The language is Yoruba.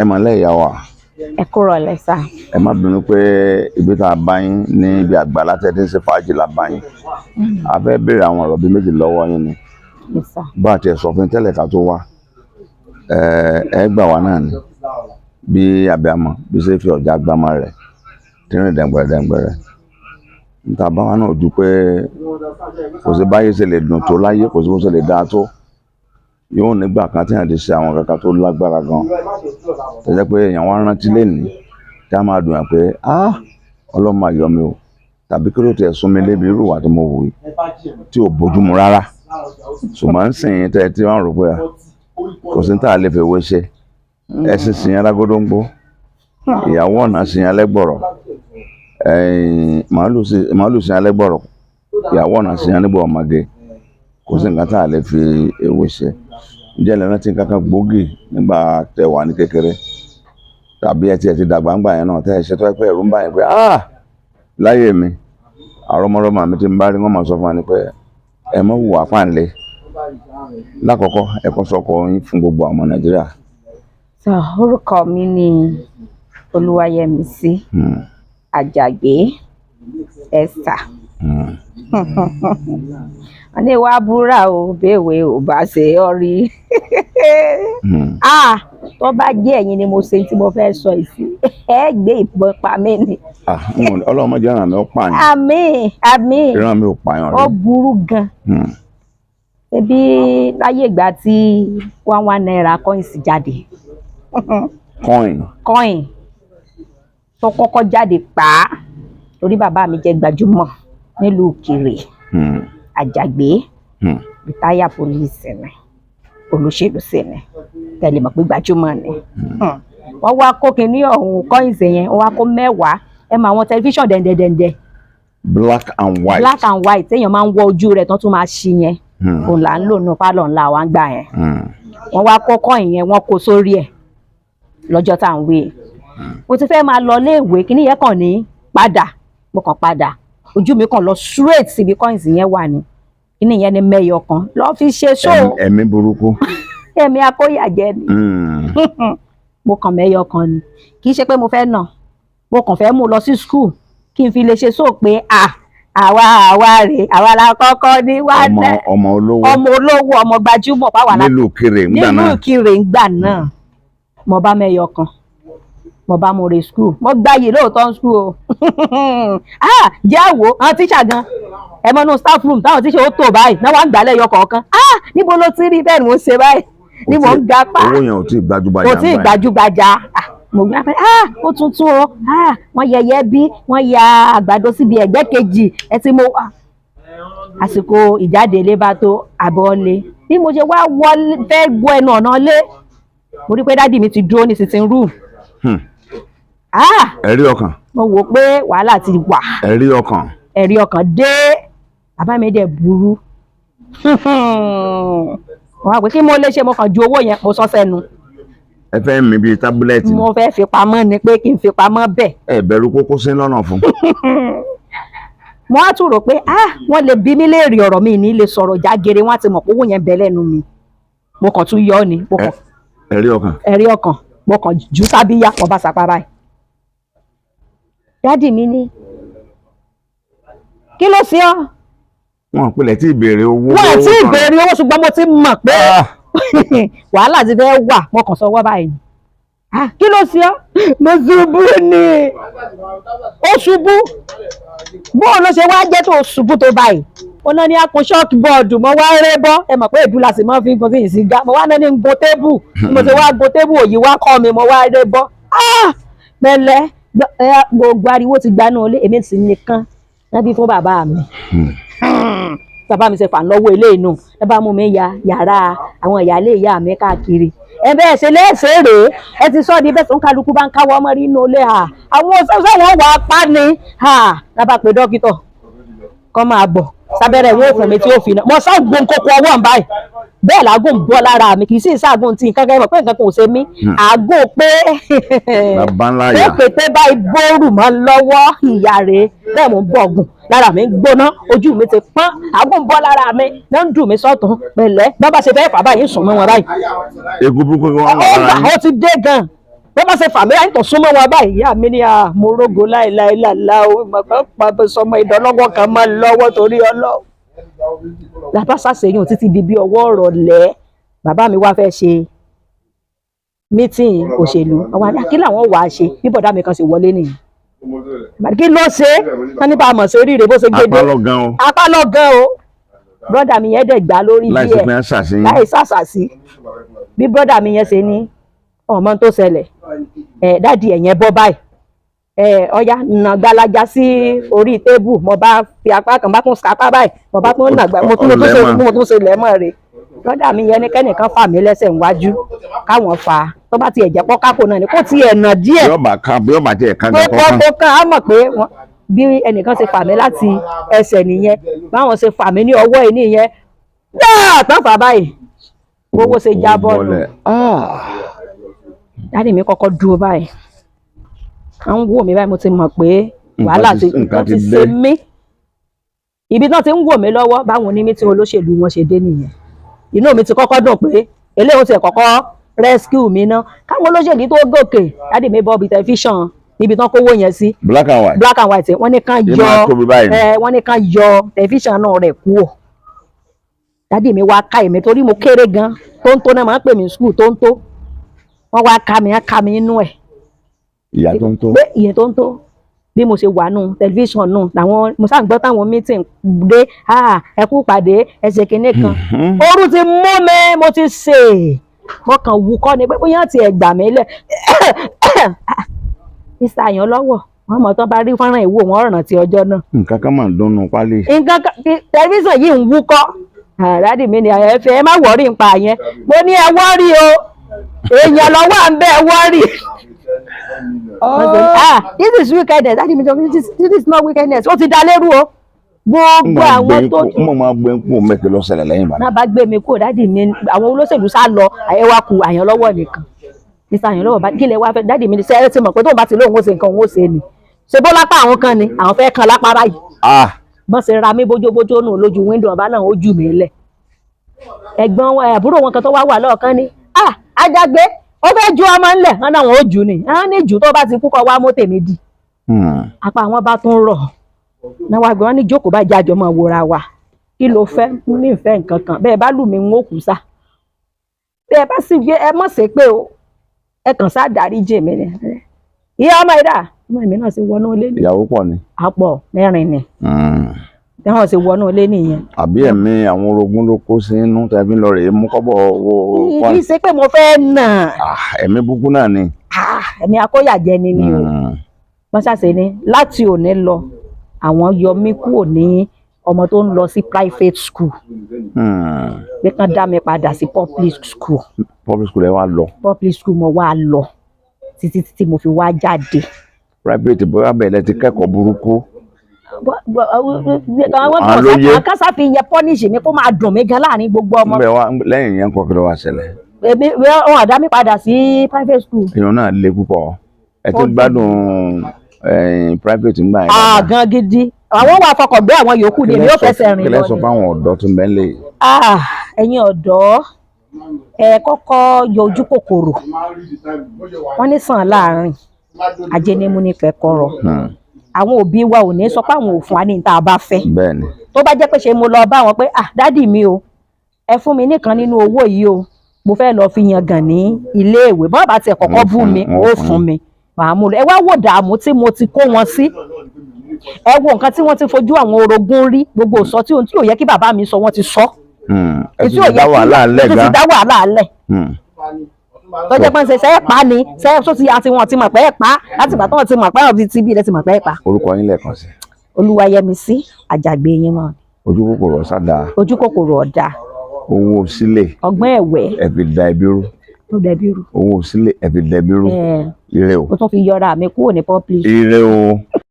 ẹ mà lẹ́ ìyá wa. Ẹ kúrò lẹ́sà. Ẹ má bínú pé ibi tá a bá yín ní ibi àgbà látẹ̀dí ṣe fàájì la bá yín. A fẹ́ béèrè àwọn ọ̀rọ̀ bíi méjì lọ́wọ́ yín ni. Bá a tiẹ̀ sọ fún tẹ́lẹ̀ ká tó wá. Ẹ gbà wá náà ni. Bí abiyamọ bí ṣe fi ọ̀já gbámọ rẹ̀ tí ń rìn dẹ̀ngbẹ̀rẹ̀. Níta bá wa náà ojú pé kò sí báyé ṣe lè dùn tó láyé, kò sí bó ṣe lè dáa tó. Yóò nígbà kan tí èèyàn ti ṣe àwọn kankan tó lágbára gan. Tó jẹ́ pé èèyàn wá rántí lénìí tí a máa dùn yàn pé Ọlọ́run máa yọ mí o, tàbí kí ló tiẹ̀ sún mi lébi irú ìwà tí mo wù yìí tí ò bójúmu rárá. Ṣùgbọ́n ń sìn tẹ́ tí wọ́n rò pé kò sí ní tá a lè fi owó ṣe. Ẹṣin sìn yẹn lágódóńgbó, ìyàwó ọ̀nà sìn yẹn lẹ́gbọ̀rọ̀, màálù sìn yẹn lẹ́gbọ̀rọ̀, ìyàwó ọ̀nà sìn yẹn nígbà ọmọge. Kò sí nǹkan tá a lè fi ewé ṣe. Ǹjẹ́ lẹ rántí kankan gbòógì nígbà tẹ́ wà ní kékeré tàbí ẹ ti dàgbà ńgbà yẹn náà tẹ́ ẹ ṣe tó pé ẹ̀rù ń bà yín pé láyé mi àrọ́mọdọ́mọ mi ti ń bá rí wọ́n máa sọ fún wa ni pé ẹ mọ́ hùwà páǹlé. Lákọ̀ọ́kọ́ ẹ kọ́ sọ́kọ yín fún gbogbo ọmọ Nàìjíríà. Orúkọ mi ni Olúwayẹmísí Àjàgbé Esther. Wọ́n ní wá búra o béèwé ò bá ṣe ọ rí. Tó bá jẹ́ ẹ̀yin ni mo ṣe tí mo fẹ́ sọ ìsí ẹ gbé ìbọn pa mí ni. Ọlọ́run má jẹ́ ìran mi ó pààyàn. Àmín. Ìran mi ò pààyàn rí. Ó burú gan. Ebi láyé ìgbà tí 1 naira coins jáde. Coin tó kọ́kọ́ jáde pa torí bàbá mi jẹ́ gbajúmọ̀ nílùú Òkèrè. Àjàgbé rìtáyà pólíìsì ni olóṣèlú sí ni tẹ́lẹ̀ mọ̀ pé gbajúmọ̀ ni. Wọ́n wá kó kinní ọ̀hún coins yẹn wọ́n wá kó 10. Ẹ mọ àwọn tẹlifíṣàn dẹ̀ndẹ̀dẹ̀ndẹ̀. Black and white téèyàn máa ń wọ ojú rẹ̀ tán tún máa ṣí yẹn. Òun là ń lò nù pálọ̀ ńlá wa ń gbà yẹn. Wọ́n wá kó coin yẹn wọ́n kó sórí ẹ̀ lọ́jọ́ tá à ń wé. Mo ti fẹ́ máa lọ léèwé kinní yẹn kàn ní padà mo kàn padà ojú mi kàn lọ straight síbi coins yẹn wà ní kíní yẹn ní mẹ́yọ kan lọ fi ṣe show. Ẹ̀mí burúkú. Ẹ̀mí akóyàjẹ́ ni. Mo kàn mẹ́yọ kan ni kì í ṣe pé mo fẹ́ nà mo kàn fẹ́ mú lọ sí school kí n fi lè ṣe show pé àwa rèé àwa la kọ́kọ́ ní wá náà. Ọmọ olówó ọmọ gbajúmọ̀ pàwọ́ nílùú Ìkirè ńgbà náà. Mo bá mẹ́yọ kan mo bá mo re school mo gbáyé lóòótọ́ school o. Jẹ́ àwò àwọn tíṣà gan ẹ mọ́nú staff room táwọn tíṣà ó tò báyìí náà wà ń gbà lẹ́yọ kọ̀ọ̀kan. Níbo ló ti rí bẹ́ẹ̀ ni mo ṣe báyìí ni mo ń ga pa. Owó yẹn ò tí ì gbajúgbajà. Kò tí ì gbajúgbajà. Mo gbà pé ó tuntun o wọ́n yẹyẹ bí wọ́n ya àgbàdo síbi ẹ̀gbẹ́ kejì ẹ ti mo àsìkò ìjáde ilé bá tó àbọ̀lé bí mo ṣe wá fẹ́ gbọ́ ẹnu ọ̀nà lé mo rí pé dádì mi ti dúró ní sitting room. Ẹ̀rí ọkàn. Mo wò pé wàhálà ti wà. Ẹ̀rí ọkàn dé bàbá mi dẹ̀ burú. Wọ́n á pè kí mo lè ṣe mo kàn ju owó yẹn mo sọ sẹ́nu. Ẹ fẹ́ mi bíi tábúlẹ̀tì. Mo fẹ́ fi pamọ́ ni pé kí n fi pamọ́ bẹ́ẹ̀. Ẹ bẹ̀rù kókó sí lọ́nà fún. Mo á tún rò pé wọ́n lè bí mi léèrè ọ̀rọ̀ mi ní lè sọ̀rọ̀ jágere wọ́n á ti mọ̀ pé owó yẹn bẹ lẹ́nu mi. Mo kàn tún yọ ọ́ ni. Ẹ̀rí ọkàn mo kàn ju sábíyá mo bá sapá báyìí. Dádì mi ní kí ló ṣe ọ́? Wọ́n pilẹ̀ tí ìbéèrè owó. Wọ́n tí ìbéèrè owó ṣùgbọ́n mo ti mọ̀ pé wàhálà ti fẹ́ wà mo kàn sọwọ́ báyìí. Kí ló ṣe ọ́? Mo ṣubú ni. Ó ṣubú. Bóun ló ṣe wá jẹ́ tó ṣubú tó báyìí. Ó náà ní akun ṣọ́ọ̀kì bọ́ọ̀dù mo wá rẹ́ bọ́ ẹ mọ̀ pé ìdúlà sì máa fi gun sí ìsìgá mo wá náà ní gun tébù mo ṣe wá gun tébù òyì wá kọ́ mi mo wá rẹ́ bọ́. Mẹ́lẹ́ gbogbo ariwo ti gbanú ilé èmi sì nìkan nábì fún bàbá mi. Bàbá mi ṣe fà lọ́wọ́ ilé inú ẹ bá mú mi ya yàrá àwọn ìyáálé ìyá mi káàkiri. Ẹ bẹ́ẹ̀ ṣe léṣe rèé ẹ ti sọ́ di bẹ́ẹ̀ tó ń kálukú bá ń káwọ́ ọmọ rí inú ilé àwọn òṣèṣẹ́ wọn wà pa ni lábàá pé dókítà kọ́ máa bọ̀ sábẹ́rẹ́ ìwé òfin mi tí ó fi náà mo ságùn kókó ọwọ́ ń báyìí bẹ́ẹ̀ làágùn bọ́ lára mi kì í sì ságùn tí nǹkan kẹ́kọ̀ọ́ pé nǹkan kò ṣe mí àgùn pé pété báyìí bóòrù mọ́ lọ́wọ́ ìyá rẹ̀ bẹ́ẹ̀ mo ń bọ̀ gùn lára mi ń gbóná ojú mi ti pọ́n àgùn bọ́ lára mi náà ń dùn mí sọ́tún pẹ̀lẹ́ bá bá ṣe fẹ́ fà báyìí sùn mọ́ wọn báyìí. Egun burúkú wọn wà lára yín. Ó ti dé gan bó bá ṣe fà mí láì tó súnmọ́ wọn báyìí ìyá mi ní mo rógo láìláìláìlá o pàpẹ sọmọ ìdánlọ́wọ́ kan máa ń lọ́wọ́ torí Ọlọ́run. Làbá ṣàṣeyàn títí di bí ọwọ́ ọ̀rọ̀lẹ́ bàbá mi wá fẹ́ ṣe mítìn òṣèlú àwọn àdàkí làwọn wàá ṣe bí bọ̀dá mi kan sì wọlé nìyí. Kí ló ṣe wọ́n ní bá a mọ̀ sí oríire bó ṣe gbé dé apá lọ gan o brọ́dà mi yẹn dẹ̀ gbà lórí díẹ̀ láì ṣàṣàṣì bí brọ́dà mi yẹn ṣe ní ọmọ tó ṣẹlẹ̀ dáàdi ẹ̀yẹn bọ́ báyìí ọya nà gbalaja sí orí tébù mo bá fi apá kan bá tún sapá báyìí mo bá tún nà gbà mo tún ṣe lẹ́mọ̀ rẹ̀ brọ́dà mi yẹn ní kẹ́nìkan fà mí lẹ́sẹ̀ níwájú káwọn fà á tó bá tiẹ̀ jẹ́ pọ́ kákò náà ni kó tiẹ̀ nà díẹ̀ bí ọba tiẹ̀ kan tó kàn á mọ̀ pé bí ẹnìkan ṣe fà mí láti ẹsẹ̀ nìyẹn báwọn ṣe fà mí ní ọwọ́ yìí nìyẹn dáa tán fà báyìí owó ṣe jábọ́ nù. Dáàdì mi kọ́kọ́ dúró báyìí à ń wò mí báyìí mo ti mọ̀ pé wàhálà ti ṣe mí ibi náà ti ń wò mí lọ́wọ́ báwọn onímí tí olóṣèlú wọn ṣe dé nìyẹn inú mi ti kọ́kọ́ dùn pé eléyìí ti kọ́kọ́ rescue mi ná káwọn olóṣèlú tó gòkè dáàdì mi bọ́ bí tẹlifíṣàn níbi tán kówó yẹn sí black and white wọ́n ní kán yọ tẹlifíṣàn náà rẹ̀ kúrò dáàdì mi wá ká èmi torí mo kéré gan tóńtó náà máa ń pè mí skul tóńtó wọ́n wá ká mi inú ẹ̀ ìyá tóńtó ìyẹn tóńtó bí mo ṣe wà nù tẹlifíṣàn nù làwọn mo sáà gbọ́ táwọn meeting dé ẹ kú pàdé ẹsẹ̀ kìíní kan ooru ti mú mi mo ti ṣe mo kàn wú kọ́ ni pé bóyá ti ẹ̀ gbà mí lẹ̀ mr àyàn lọ́wọ́ wọn mọ̀ tán bá rí fọ́nrán ìwò wọn rántí ọjọ́ náà. nǹkan kan máa ń dúnnú pálí. nǹkan kan tẹlifíṣàn yìí ń wúkọ́ dáàdì mi ni ẹ̀fẹ̀ ẹ má wọ̀rí nípa yẹn mo ní ẹ wọ́rí o èèyàn lọ́wọ́ à ń bẹ́ ẹ wọ́rí. This is wickedness dáàdì mi sọ this is not wickedness ó ti dá lérú o gbogbo àwọn tó. mo máa gbé kú mẹ́kẹ́ lọ ṣẹlẹ̀ lẹ́yìn ìbàdàn. náà bá gbé mi kú dáàdì mi àwọn olóṣèlú sá lọ àyẹ̀wò àkù àyàn lọ́wọ́ nìkan mr àyàn lọ́wọ́ bá kílẹ̀ wá fẹ́ dáàdì mi ní sẹ́yìn tí mọ̀ pé tóun bá ti lóun ó ṣe nǹkan òun ó ṣe ni ṣe bó lápá àwọn kan ni àwọn fẹ́ kan lápá báyìí bọ́n ṣe ra mí bójóbójó nù lójú wíńdò ọba náà ó jù mí lẹ̀ ẹ̀gbọ́n àbúrò wọn kan tó wá wà lọ́ọ̀kan ni Àjàgbé ó fẹ́ ju ọmọ ńlẹ̀ wọn náà wọn ó jù ni wọn ní jù tó bá ti kú kọ wá mọ́tò mi di apá àwọn bá tún rọ̀ náà wá gbé wọn ní jókòó bá jájọ mọ́ wòra wa kí ló fẹ́ ní ìfẹ́ nǹkan kan bẹ́ẹ̀ bá lù mí ń ó kù sá bẹ́ẹ̀ bá sì gbé ẹ mọ̀ sí pé o ẹ kàn sá dáríjì mi ni ìyá ọmọ ìdá ọmọ mi náà sì wọnú ilé ni ìyàwó pọ̀ ni àpọ̀ mẹ́rin ni táwọn sì wọnú ilé nìyẹn. àbí ẹ̀mí àwọn orogún ló kó sí inú tẹ̀bí lọ rèé mú kọ́bọ̀ owó. kì í ṣe pé mo fẹ́ nà. ẹ̀mí búkú náà ni. ẹ̀mí akóyàjẹ ni mi o wọ́n ṣàṣe ni láti òní lọ àwọn yọ mí kúrò ní ọmọ tó ń lọ sí private school pé kán dá mi padà sí public school. public school ẹ wá lọ. public school mo wá lọ títí mo fi wá jáde. private bóyá bẹ̀rẹ̀ ti kẹ́kọ̀ọ́ burúkú. àwọn kásá fi yẹ pọ́níṣì mi kó máa dùn mí gan láàrin gbogbo ọmọ. lẹ́yìn yẹn kọ́ kí ló wá ṣẹlẹ̀. wọn àdá mi padà sí private school. èèyàn náà le púpọ̀ ẹ ti gbádùn private ńgbà yẹn. gan gidi àwọn wà fọkàn gbé àwọn yòókù ni èmi ò fẹsẹ̀ rìn lọ ni. kílẹ̀ sọ fáwọn ọ̀dọ́ tó ń bẹ lé. ẹ̀yin ọ̀dọ́ ẹ kọ́kọ́ yọ ojú kòkòrò wọ́n ní sàn láàrin ajẹnimu ní pẹ̀kọ́rọ̀ àwọn òbí wa ò ní sọ pé àwọn ò fún wa ní tá a bá fẹ́ tó bá jẹ́ pé ṣe mo lọ bá wọn pé dádì mi o ẹ fún mi nìkan nínú owó yìí o mo fẹ́ lọ fi yangàn ní iléèwé bọ́ọ̀ bá tiẹ̀ kọ́kọ́ bú mi ó fún mi màá mú lọ ẹ wá wò dààmú tí mo ti kó wọn sí ẹ wo nǹkan tí wọ́n ti fojú àwọn orogún rí gbogbo sọ tí ò yẹ kí bàbá mi sọ wọ́n ti sọ ẹ ti dá wàhálà alẹ́ tó jẹ́ pé ń ṣe ṣe é pa ni ṣe é tó ti àti wọn ti mọ̀ pé ẹ̀ pa láti ìgbà tó wọn ti mọ̀ pé ọ̀bí ti bí ilẹ̀ ti mọ̀ pé ẹ̀ pa. orúkọ yín lẹ́ẹ̀kan sí. Olúwayẹmisí Àjàgbé yín náà. ojú kòkòrò ọ̀sá dáa. ojú kòkòrò ọ̀dà. owó sílẹ̀. ọgbọ́n ẹ̀wẹ́. ẹ̀fì da ẹbí rú. tó dẹbí rú. owó sílẹ̀ ẹ̀fì da ẹbí rú. ire o. o tún fi yọra mi kúrò ní public. ire o.